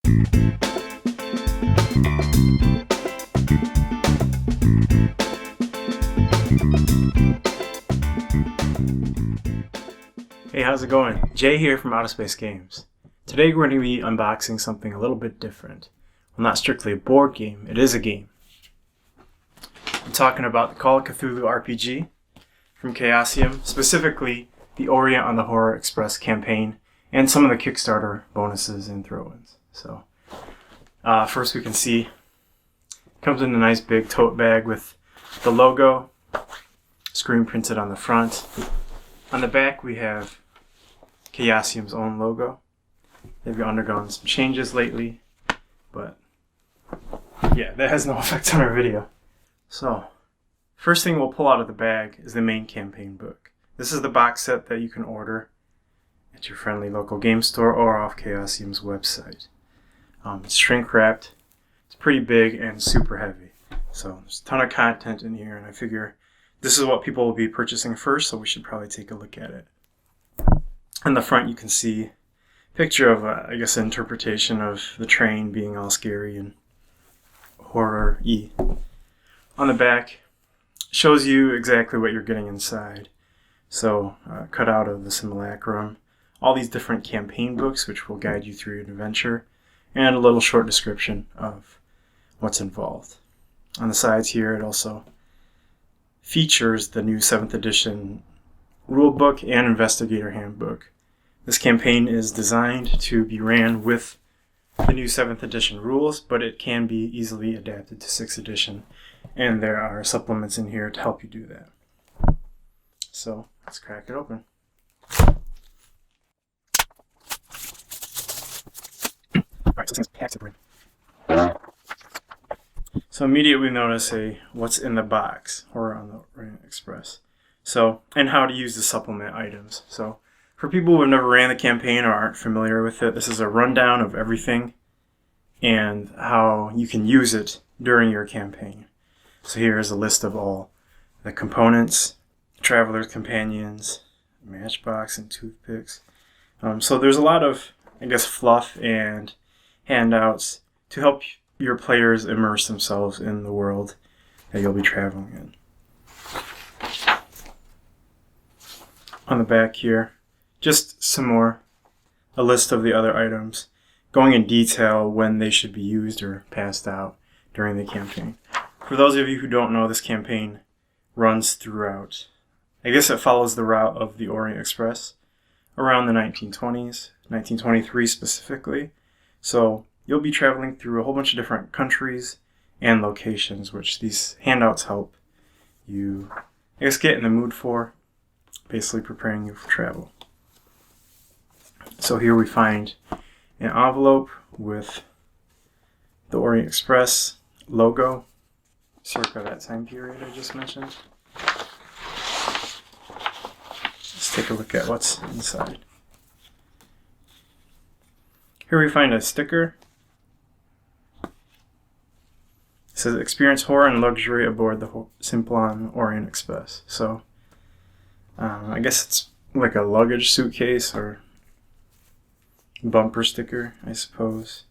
Hey, how's it going? Jay here from Outer Space Games. Today we're going to be unboxing something a little bit different. Well, not strictly a board game, it is a game. I'm talking about the Call of Cthulhu RPG from Chaosium, specifically the Orient on the Horror Express campaign, and some of the Kickstarter bonuses and throw-ins. So, first we can see, it comes in a nice big tote bag with the logo, screen printed on the front. On the back we have Chaosium's own logo. They've undergone some changes lately, but yeah, that has no effect on our video. So, first thing we'll pull out of the bag is the main campaign book. This is the box set that you can order at your friendly local game store or off Chaosium's website. It's shrink wrapped, it's pretty big and super heavy. So there's a ton of content in here, and I figure this is what people will be purchasing first, so we should probably take a look at it. On the front you can see a picture of, I guess, an interpretation of the train being all scary and horror-y. On the back, shows you exactly what you're getting inside. So, cut out of the simulacrum, all these different campaign books which will guide you through your adventure, and a little short description of what's involved. On the sides here, it also features the new 7th edition rulebook and investigator handbook. This campaign is designed to be ran with the new 7th edition rules, but it can be easily adapted to 6th edition, and there are supplements in here to help you do that. So let's crack it open. Alright, so this thing's packed to brim. So immediately we notice a what's in the box, or on the Orient Express. So, and how to use the supplement items. So for people who have never ran the campaign or aren't familiar with it, this is a rundown of everything and how you can use it during your campaign. So here is a list of all the components, traveler's companions, matchbox, and toothpicks. So there's a lot of, I guess, fluff and handouts to help your players immerse themselves in the world that you'll be traveling in. On the back here, just some more, a list of the other items, going in detail when they should be used or passed out during the campaign. For those of you who don't know, this campaign runs throughout, I guess it follows the route of the Orient Express around the 1920s, 1923 specifically. So you'll be traveling through a whole bunch of different countries and locations, which these handouts help you, I guess, get in the mood for, basically preparing you for travel. So here we find an envelope with the Orient Express logo, circa that time period I just mentioned. Let's take a look at what's inside. Here we find a sticker. It says, "Experience horror and luxury aboard the Simplon Orient Express." So, I guess it's like a luggage suitcase or bumper sticker, I suppose.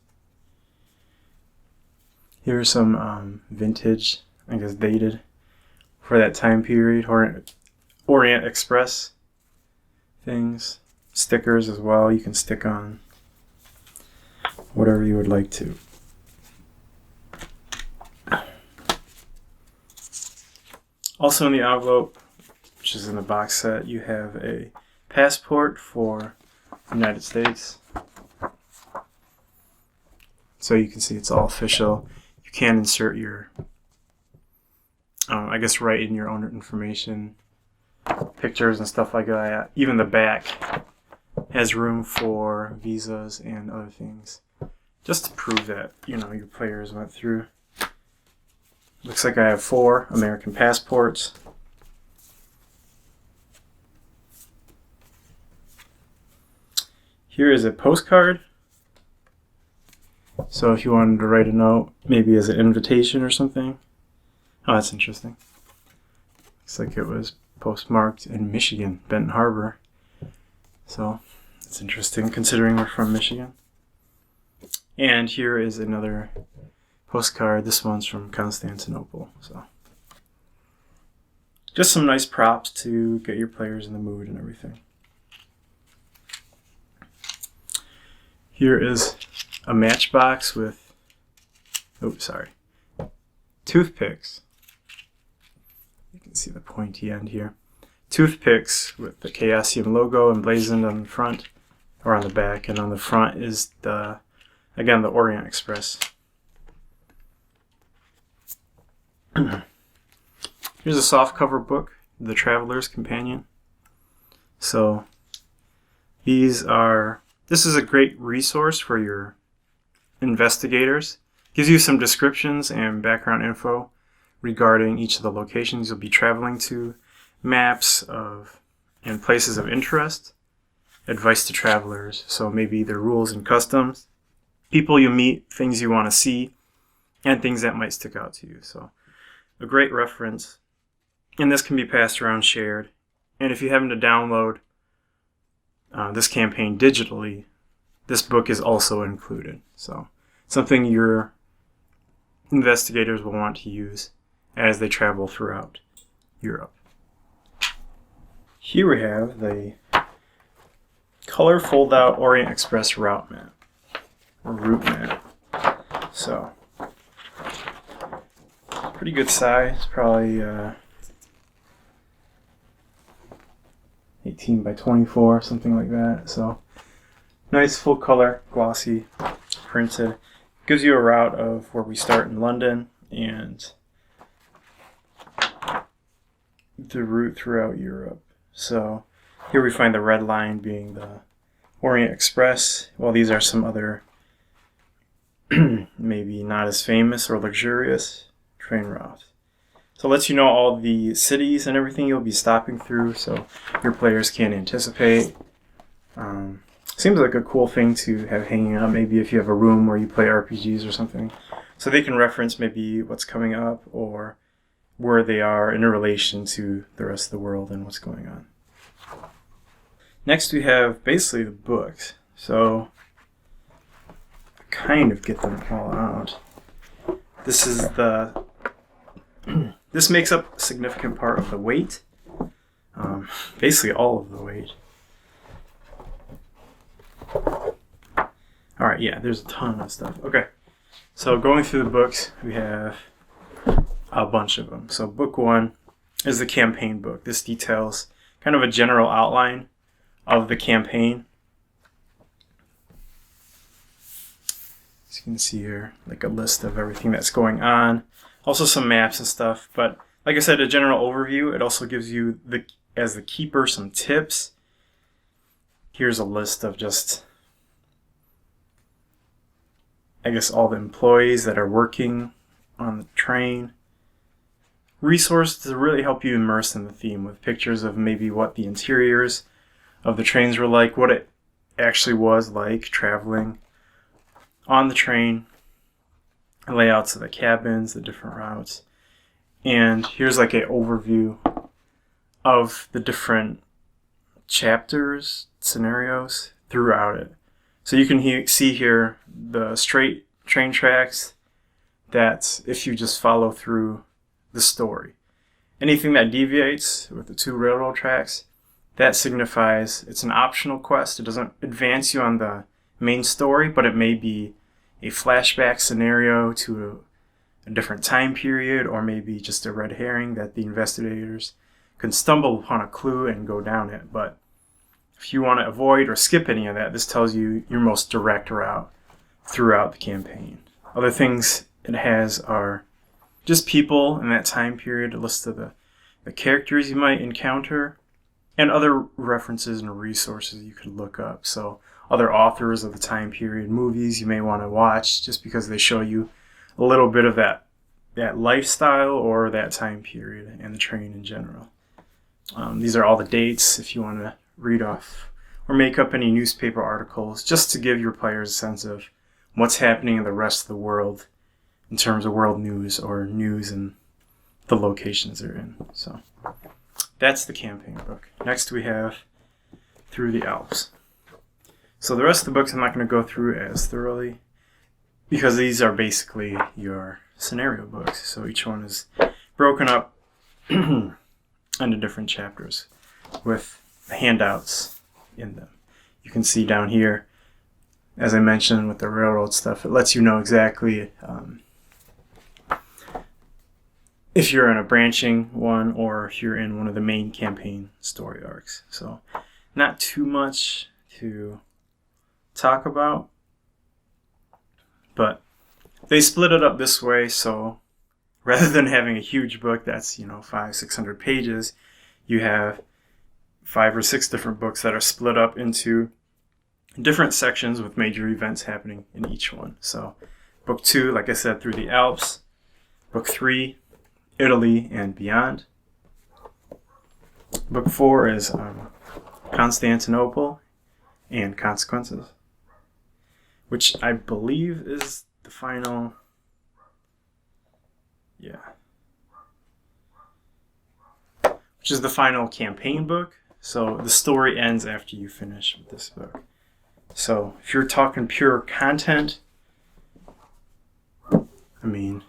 Here's some vintage, I guess dated, for that time period, Orient Express things. Stickers as well, you can stick on whatever you would like to. Also in the envelope, which is in the box set, you have a passport for the United States. So you can see it's all official. You can insert your, I guess, write in your own information, pictures and stuff like that. Even the back has room for visas and other things, just to prove that, you know, your players went through. Looks like I have 4 American passports. Here is a postcard. So if you wanted to write a note, maybe as an invitation or something. Oh, that's interesting. Looks like it was postmarked in Michigan, Benton Harbor. So it's interesting considering we're from Michigan. And here is another postcard. This one's from Constantinople. So just some nice props to get your players in the mood and everything. Here is a matchbox with, toothpicks. You can see the pointy end here. Toothpicks with the Chaosium logo emblazoned on the front, or on the back, and on the front is the Orient Express. Here's a softcover book, The Traveler's Companion. So this is a great resource for your investigators. Gives you some descriptions and background info regarding each of the locations you'll be traveling to, maps and places of interest, advice to travelers, so maybe their rules and customs, people you meet, things you want to see, and things that might stick out to you. So a great reference. And this can be passed around, shared. And if you happen to download this campaign digitally, this book is also included. So something your investigators will want to use as they travel throughout Europe. Here we have the color fold-out Orient Express route map, or route map. So, pretty good size, probably 18 by 24, something like that. So, nice full color, glossy, printed. Gives you a route of where we start in London and the route throughout Europe. So here we find the red line being the Orient Express, while these are some other maybe not as famous or luxurious train routes. So it lets you know all the cities and everything you'll be stopping through, so your players can anticipate. Seems like a cool thing to have hanging up, maybe if you have a room where you play RPGs or something. So they can reference maybe what's coming up or where they are in relation to the rest of the world and what's going on. Next we have basically the books. So kind of get them all out. This makes up a significant part of the weight. Basically all of the weight. Alright, yeah, there's a ton of stuff. Okay, so going through the books, we have a bunch of them. So book 1 is the campaign book. This details kind of a general outline of the campaign. As you can see here, like a list of everything that's going on. Also some maps and stuff, but like I said, a general overview. It also gives you, as the keeper, some tips. Here's a list of just, I guess, all the employees that are working on the train. Resources to really help you immerse in the theme, with pictures of maybe what the interiors of the trains were like, what it actually was like traveling on the train, layouts of the cabins, the different routes. And here's like an overview of the different chapters, scenarios throughout it. So you can see here the straight train tracks that if you just follow through the story. Anything that deviates with the 2 railroad tracks, that signifies it's an optional quest. It doesn't advance you on the main story, but it may be a flashback scenario to a different time period, or maybe just a red herring that the investigators can stumble upon a clue and go down it. But if you want to avoid or skip any of that, this tells you your most direct route throughout the campaign. Other things it has are just people in that time period, a list of the characters you might encounter, and other references and resources you could look up. So other authors of the time period, movies you may want to watch just because they show you a little bit of that lifestyle or that time period and the train in general. These are all the dates if you want to read off or make up any newspaper articles, just to give your players a sense of what's happening in the rest of the world in terms of world news or news in the locations they're in. So that's the campaign book. Next we have Through the Alps. So the rest of the books I'm not going to go through as thoroughly. because these are basically your scenario books. So each one is broken up into different chapters with handouts in them. You can see down here, as I mentioned with the railroad stuff, it lets you know exactly if you're in a branching one or if you're in one of the main campaign story arcs. So not too much to talk about, but they split it up this way. So rather than having a huge book that's 500-600 pages, you have 5 or 6 different books that are split up into different sections with major events happening in each one. So book 2, like I said, through the Alps. Book 3, Italy and beyond. Book 4 is Constantinople and Consequences, which I believe is the final. Which is the final campaign book. So the story ends after you finish with this book. So if you're talking pure content, I mean,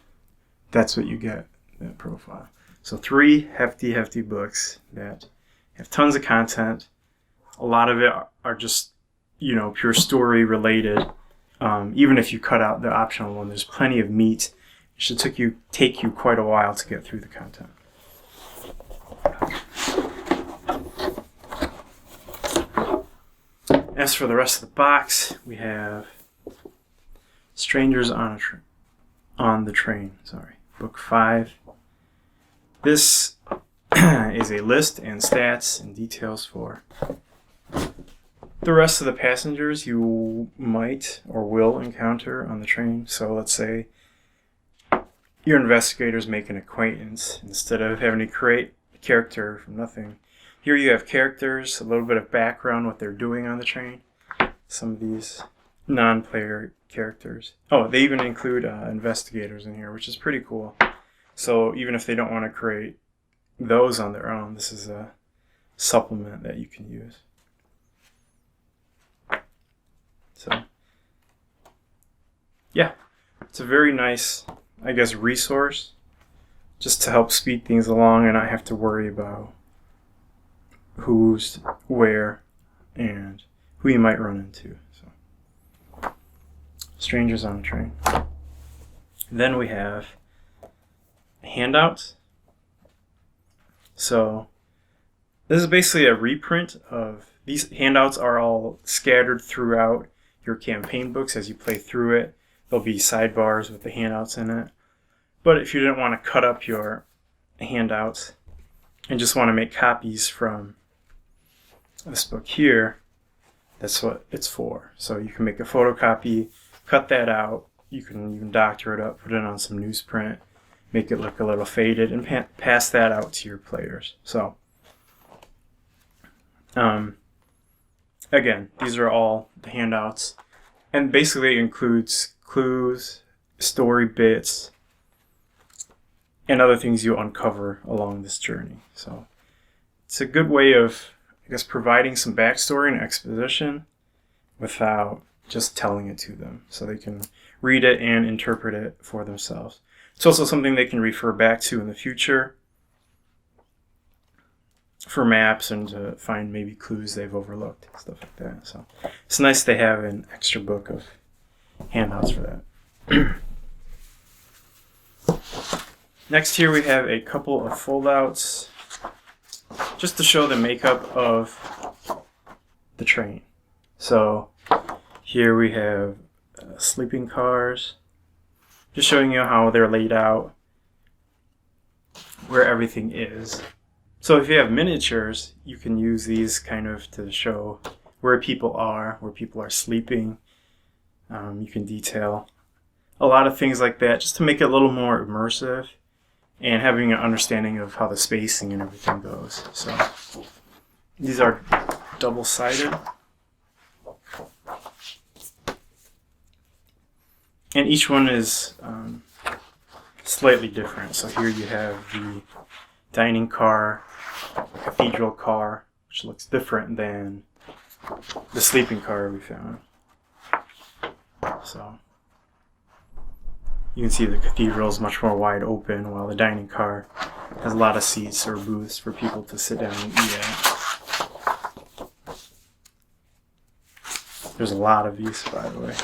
that's what you get, that profile. So 3 hefty books that have tons of content. A lot of it are just, pure story related. Even if you cut out the optional one, there's plenty of meat. It should take you quite a while to get through the content. As for the rest of the box, we have Strangers on the Train. Book 5. This is a list and stats and details for the rest of the passengers you might or will encounter on the train. So let's say your investigators make an acquaintance. Instead of having to create a character from nothing, here you have characters, a little bit of background, what they're doing on the train. Some of these non-player characters. Oh, they even include investigators in here, which is pretty cool. So even if they don't want to create those on their own, this is a supplement that you can use. So, yeah, it's a very nice, resource just to help speed things along and not have to worry about who's where and who you might run into. So, Strangers on a Train. Then we have handouts. So this is basically a reprint of these handouts. Are all scattered throughout your campaign books as you play through it. There'll be sidebars with the handouts in it. But if you didn't want to cut up your handouts and just want to make copies from this book here, that's what it's for. So you can make a photocopy, cut that out. You can even doctor it up, put it on some newsprint, make it look a little faded, and pass that out to your players. So, again, these are all the handouts, and basically it includes clues, story bits, and other things you uncover along this journey. So it's a good way of, providing some backstory and exposition without just telling it to them, so they can read it and interpret it for themselves. It's also something they can refer back to in the future for maps and to find maybe clues they've overlooked, stuff like that. So it's nice they have an extra book of handouts for that. Next here we have a couple of foldouts just to show the makeup of the train. So here we have sleeping cars, just showing you how they're laid out, where everything is. So if you have miniatures, you can use these kind of to show where people are sleeping. You can detail a lot of things like that just to make it a little more immersive and having an understanding of how the spacing and everything goes. So these are double-sided. And each one is slightly different. So here you have the dining car, the cathedral car, which looks different than the sleeping car we found. So You can see the cathedral is much more wide open, while the dining car has a lot of seats or booths for people to sit down and eat at. There's a lot of these, by the way.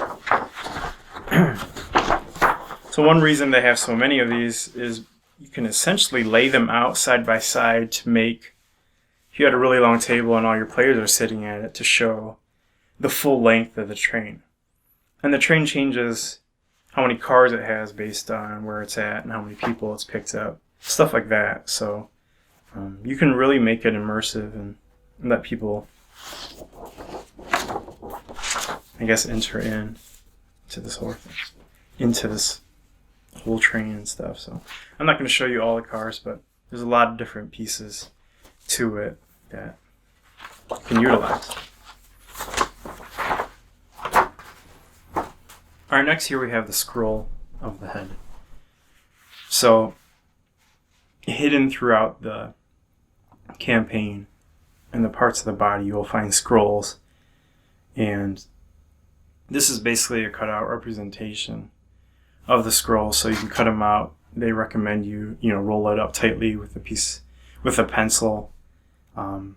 So one reason they have so many of these is you can essentially lay them out side by side to make, if you had a really long table and all your players are sitting at it, to show the full length of the train. And the train changes how many cars it has based on where it's at and how many people it's picked up. Stuff like that. So you can really make it immersive and let people, I guess, enter in to this whole thing, into this whole train and stuff. So I'm not going to show you all the cars, but there's a lot of different pieces to it that you can utilize. Alright, next here we have the scroll of the head. So hidden throughout the campaign and the parts of the body, you'll find scrolls, and this is basically a cutout representation of the scroll, so you can cut them out. They recommend you roll it up tightly with a pencil, and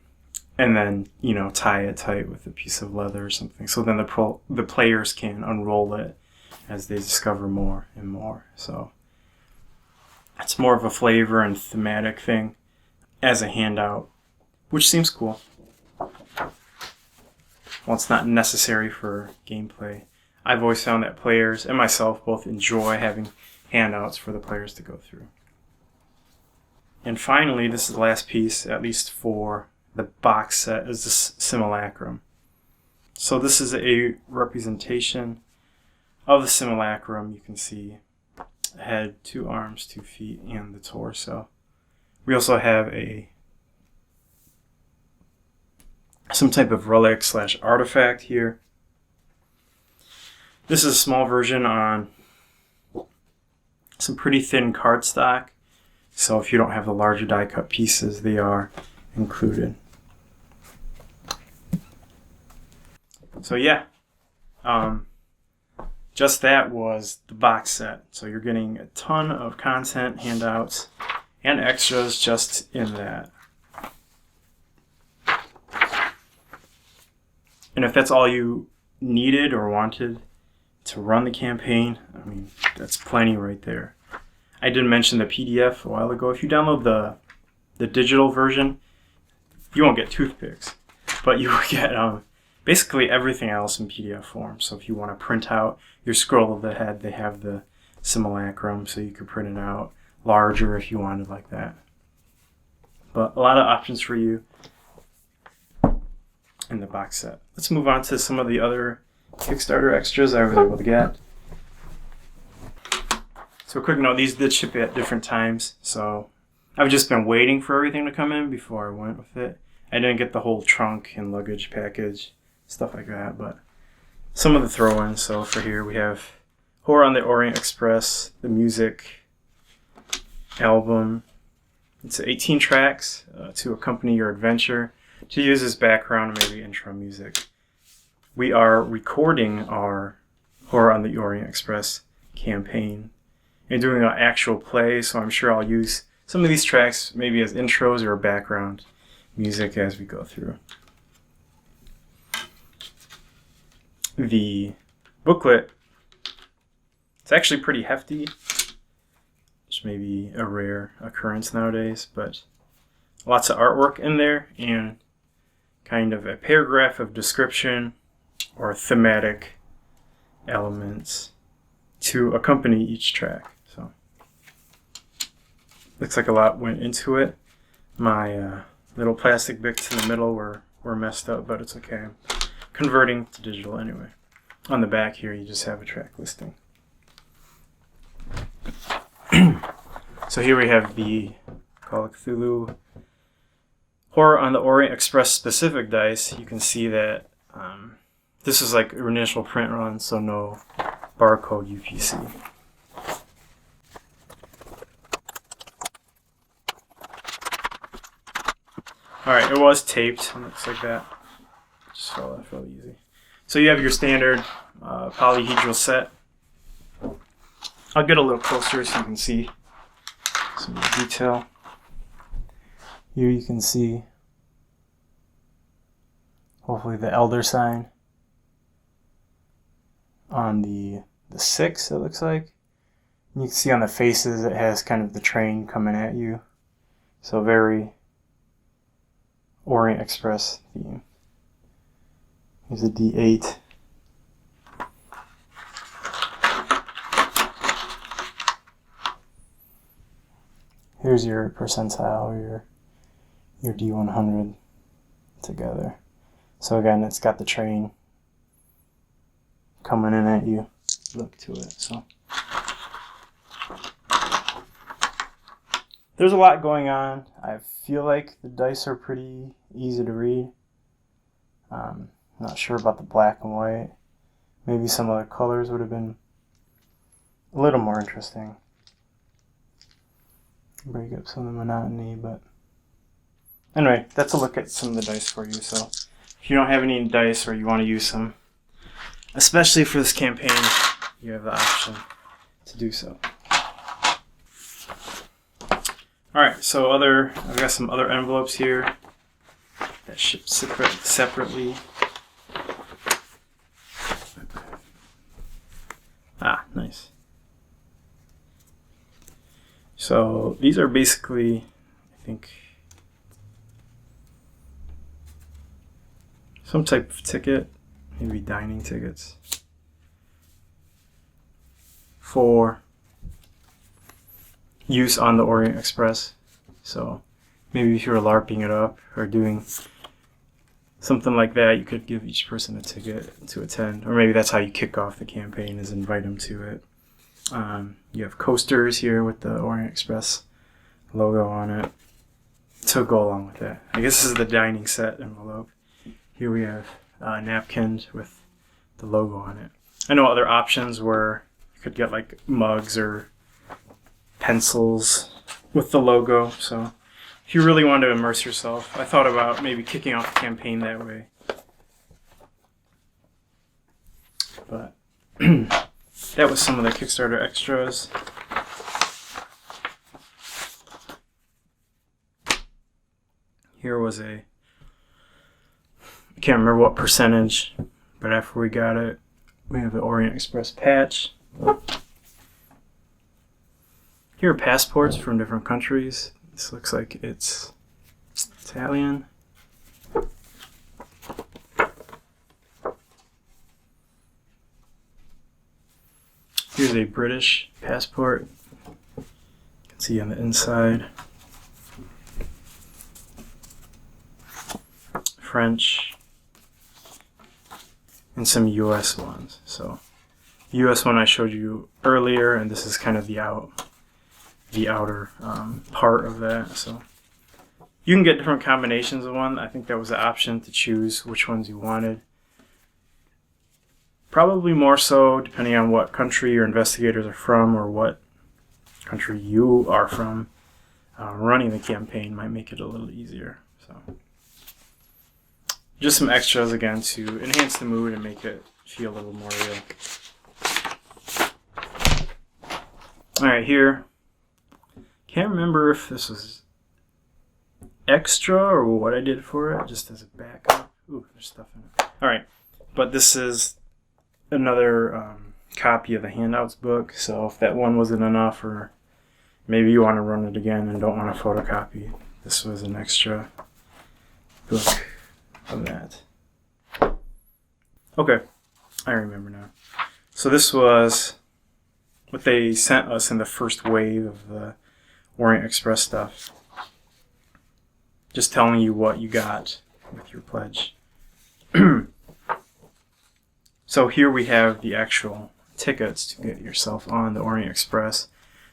then tie it tight with a piece of leather or something, so then the players can unroll it as they discover more and more. So it's more of a flavor and thematic thing as a handout, which seems cool. Well, it's not necessary for gameplay. I've always found that players and myself both enjoy having handouts for the players to go through. And finally, this is the last piece, at least for the box set, is the simulacrum. So this is a representation of the simulacrum. You can see a head, 2 arms, 2 feet, and the torso. We also have some type of relic / artifact here. This is a small version on some pretty thin cardstock, so if you don't have the larger die cut pieces, they are included. So yeah, just that was the box set. So you're getting a ton of content, handouts, and extras just in that. And if that's all you needed or wanted to run the campaign, I mean, that's plenty right there. I did mention the PDF a while ago. If you download the digital version, you won't get toothpicks, but you will get basically everything else in PDF form. So if you want to print out your scroll of the head, they have the simulacrum, so you could print it out larger if you wanted like that. But a lot of options for you in the box set. Let's move on to some of the other Kickstarter extras I was able to get. So a quick note, these did ship at different times, so I've just been waiting for everything to come in before I went with it. I didn't get the whole trunk and luggage package, stuff like that, but some of the throw-ins. So for here we have Horror on the Orient Express, the music album. It's 18 tracks to accompany your adventure, to use as background and maybe intro music. We are recording our Horror on the Orient Express campaign and doing an actual play, so I'm sure I'll use some of these tracks maybe as intros or background music as we go through. The booklet, it's actually pretty hefty, which may be a rare occurrence nowadays, but lots of artwork in there and kind of a paragraph of description or thematic elements to accompany each track. So looks like a lot went into it. My little plastic bits in the middle were messed up, but it's okay. I'm converting to digital anyway. On the back here, you just have a track listing. So here we have the Call of Cthulhu Horror on the Orient Express specific dice. You can see that this is like an initial print run, so no barcode UPC. Alright, it was taped. It looks like that. Just fell off really easy. So you have your standard polyhedral set I'll get a little closer so you can see some of the detail. Here you can see, hopefully, the elder sign on the 6, it looks like. You can see on the faces it has kind of the train coming at you. So very Orient Express theme. Here's a D8. Here's your percentile, your D100 together. So again, it's got the train coming in at you. Look to it. So there's a lot going on. I feel like the dice are pretty easy to read. Not sure about the black and white. Maybe some other colors would have been a little more interesting. Break up some of the monotony, but anyway, that's a look at some of the dice for you. So if you don't have any dice or you want to use some, especially for this campaign, you have the option to do so. Alright, so I've got some other envelopes here that ship separately. Ah, nice. So these are basically, I think, some type of ticket, maybe dining tickets, for use on the Orient Express. So maybe if you were LARPing it up or doing something like that, you could give each person a ticket to attend. Or maybe that's how you kick off the campaign, is invite them to it. You have coasters here with the Orient Express logo on it to go along with that. I guess this is the dining set envelope. Here we have napkins with the logo on it. I know other options were you could get like mugs or pencils with the logo. So if you really want to immerse yourself, I thought about maybe kicking off the campaign that way. But that was some of the Kickstarter extras. Here was I can't remember what percentage, but after we got it, we have the Orient Express patch. Here are passports from different countries. This looks like it's Italian. Here's a British passport. You can see on the inside. French. And some US ones. So, the US one I showed you earlier, and this is kind of the outer part of that. So, you can get different combinations of one. I think that was the option to choose which ones you wanted. Probably more so depending on what country your investigators are from or what country you are from. Running the campaign might make it a little easier. So, just some extras again to enhance the mood and make it feel a little more real. Alright, here. Can't remember if this was extra or what I did for it, just as a backup. Ooh, there's stuff in it. Alright, but this is another copy of the handouts book, so if that one wasn't enough, or maybe you want to run it again and don't want a photocopy, this was an extra book of that. Okay, I remember now. So this was what they sent us in the first wave of the Orient Express stuff. Just telling you what you got with your pledge. So here we have the actual tickets to get yourself on the Orient Express.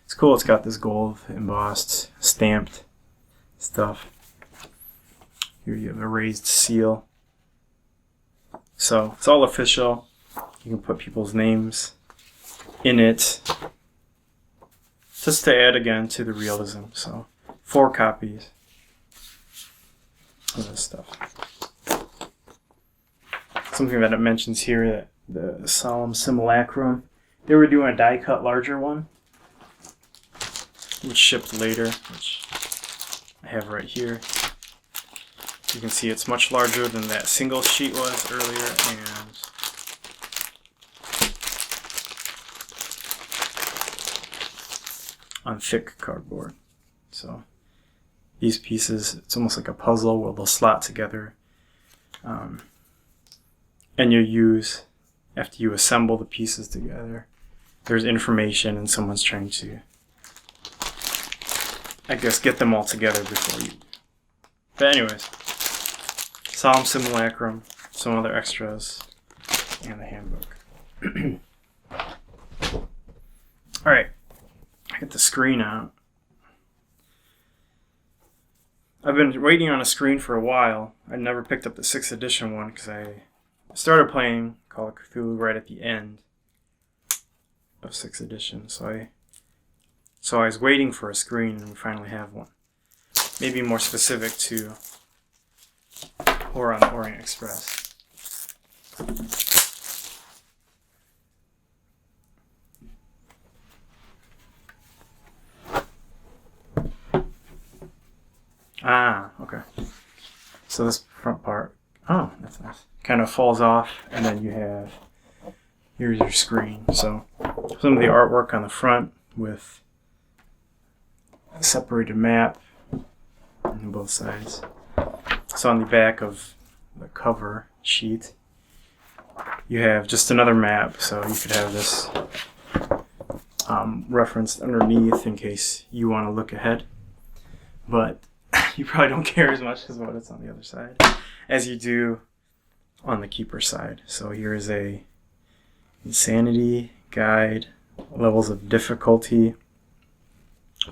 It's cool, it's got this gold embossed, stamped stuff. Here you have a raised seal. So it's all official. You can put people's names in it. Just to add again to the realism. So 4 copies of this stuff. Something that it mentions here, that the solemn simulacrum They were doing a die cut larger one, which shipped later, which I have right here. You can see it's much larger than that single sheet was earlier, and on thick cardboard. So these pieces, it's almost like a puzzle where they'll slot together. And after you assemble the pieces together, there's information and someone's trying to, I guess, get them all together before you. But anyways, Solemn Simulacrum, some other extras, and the handbook. Alright, I get the screen out. I've been waiting on a screen for a while. I never picked up the 6th edition one because I started playing Call of Cthulhu right at the end of 6th edition. So I was waiting for a screen, and we finally have one. Maybe more specific to Horror on the Orient Express. Ah, okay. So this front part, oh, that's nice. Kind of falls off, and then here's your screen. So some of the artwork on the front with a separated map on both sides. So on the back of the cover sheet, you have just another map, so you could have this referenced underneath in case you want to look ahead. But you probably don't care as much as what it's on the other side as you do on the keeper side. So here is a insanity guide, levels of difficulty,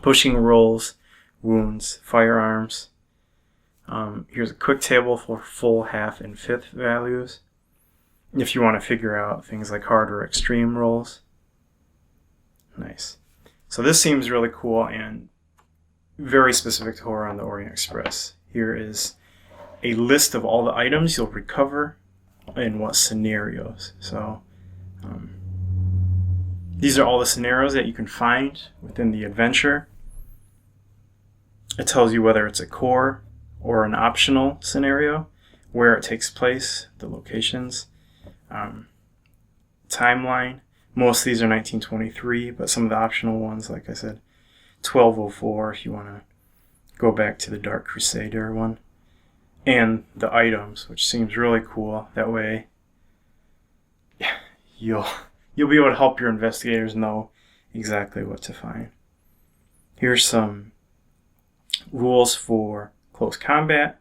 pushing rolls, wounds, firearms. Here's a quick table for full, half, and fifth values if you want to figure out things like hard or extreme rolls. Nice. So this seems really cool and very specific to Horror on the Orient Express. Here is a list of all the items you'll recover in what scenarios. So these are all the scenarios that you can find within the adventure. It tells you whether it's a core or an optional scenario, where it takes place, the locations, timeline. Most of these are 1923, but some of the optional ones, like I said, 1204 if you want to go back to the Dark Crusader one, and the items, which seems really cool. That way you'll be able to help your investigators know exactly what to find. Here's some rules for close combat,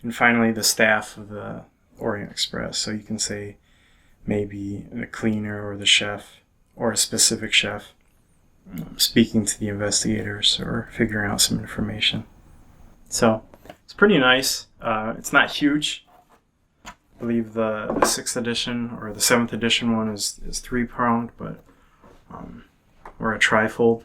and finally the staff of the Orient Express. So you can say maybe the cleaner or the chef or a specific chef speaking to the investigators or figuring out some information. So it's pretty nice. It's not huge. I believe the 6th edition or the 7th edition one is 3-pronged, but or a trifold.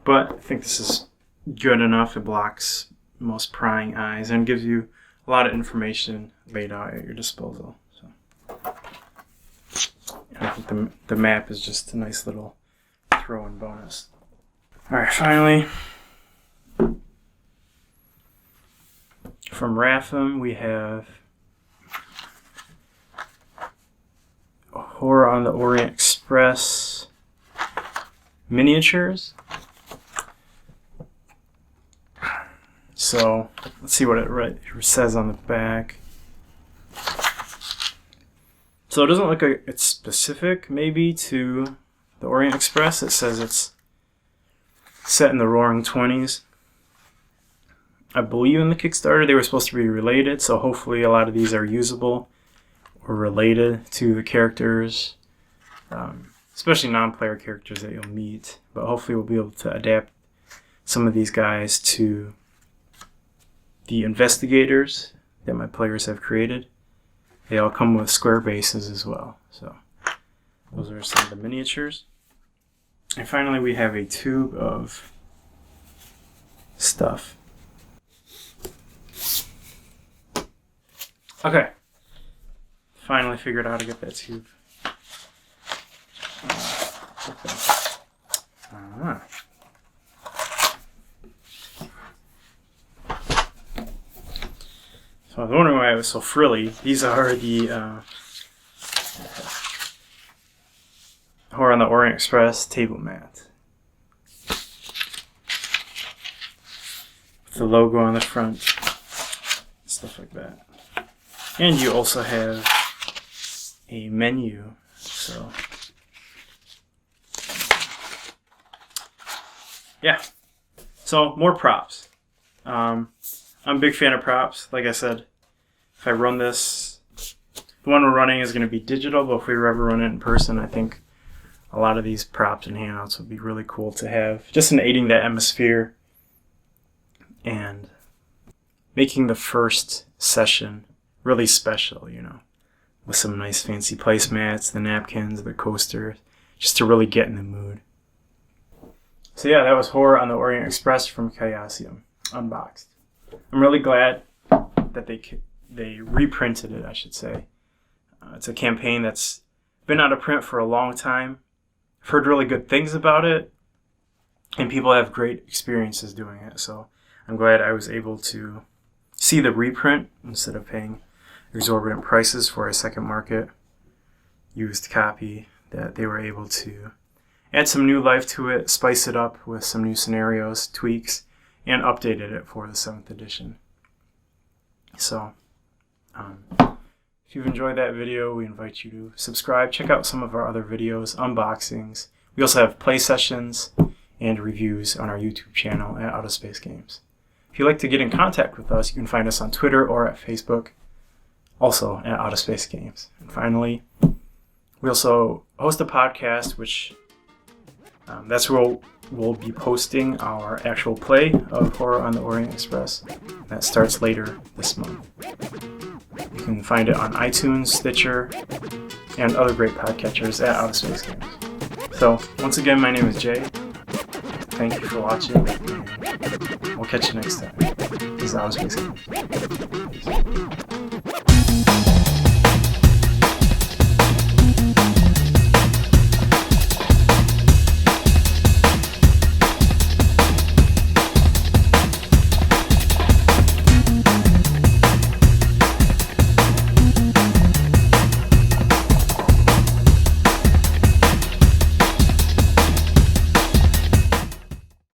But I think this is good enough. It blocks most prying eyes and gives you a lot of information laid out at your disposal. So and I think the map is just a nice little throw-in bonus. Alright, finally, from Ratham we have Horror on the Orient Express miniatures. So let's see what it says on the back. So it doesn't look like it's specific maybe to the Orient Express. It says it's set in the Roaring 20s. I believe in the Kickstarter they were supposed to be related, so hopefully a lot of these are usable or related to the characters, especially non-player characters that you'll meet. But hopefully we'll be able to adapt some of these guys to the investigators that my players have created. They all come with square bases as well. So those are some of the miniatures. And finally we have a tube of stuff. Okay. Finally figured out how to get that tube. Ah. So I was wondering why it was so frilly. These are the Horror on the Orient Express table mat. With the logo on the front. Stuff like that. And you also have a menu. So yeah. So more props. I'm a big fan of props. Like I said, if I run this, the one we're running is going to be digital, but if we ever run it in person, I think a lot of these props and handouts would be really cool to have, just in aiding that atmosphere and making the first session really special, you know, with some nice fancy placemats, the napkins, the coasters, just to really get in the mood. So yeah, that was Horror on the Orient Express from Chaosium, unboxed. I'm really glad that they reprinted it, I should say. It's a campaign that's been out of print for a long time. I've heard really good things about it, and people have great experiences doing it. So I'm glad I was able to see the reprint instead of paying exorbitant prices for a second market used copy, that they were able to add some new life to it, spice it up with some new scenarios, tweaks, and updated it for the 7th edition. So, if you've enjoyed that video, we invite you to subscribe. Check out some of our other videos, unboxings. We also have play sessions and reviews on our YouTube channel at Out of Space Games. If you'd like to get in contact with us, you can find us on Twitter or at Facebook, also at Out of Space Games. And finally, we also host a podcast, which that's where we'll be posting our actual play of Horror on the Orient Express. That starts later this month. You can find it on iTunes, Stitcher, and other great podcatchers at Out of Space Games. So, once again, my name is Jay. Thank you for watching, and we'll catch you next time. This is Out of Space Games. Peace.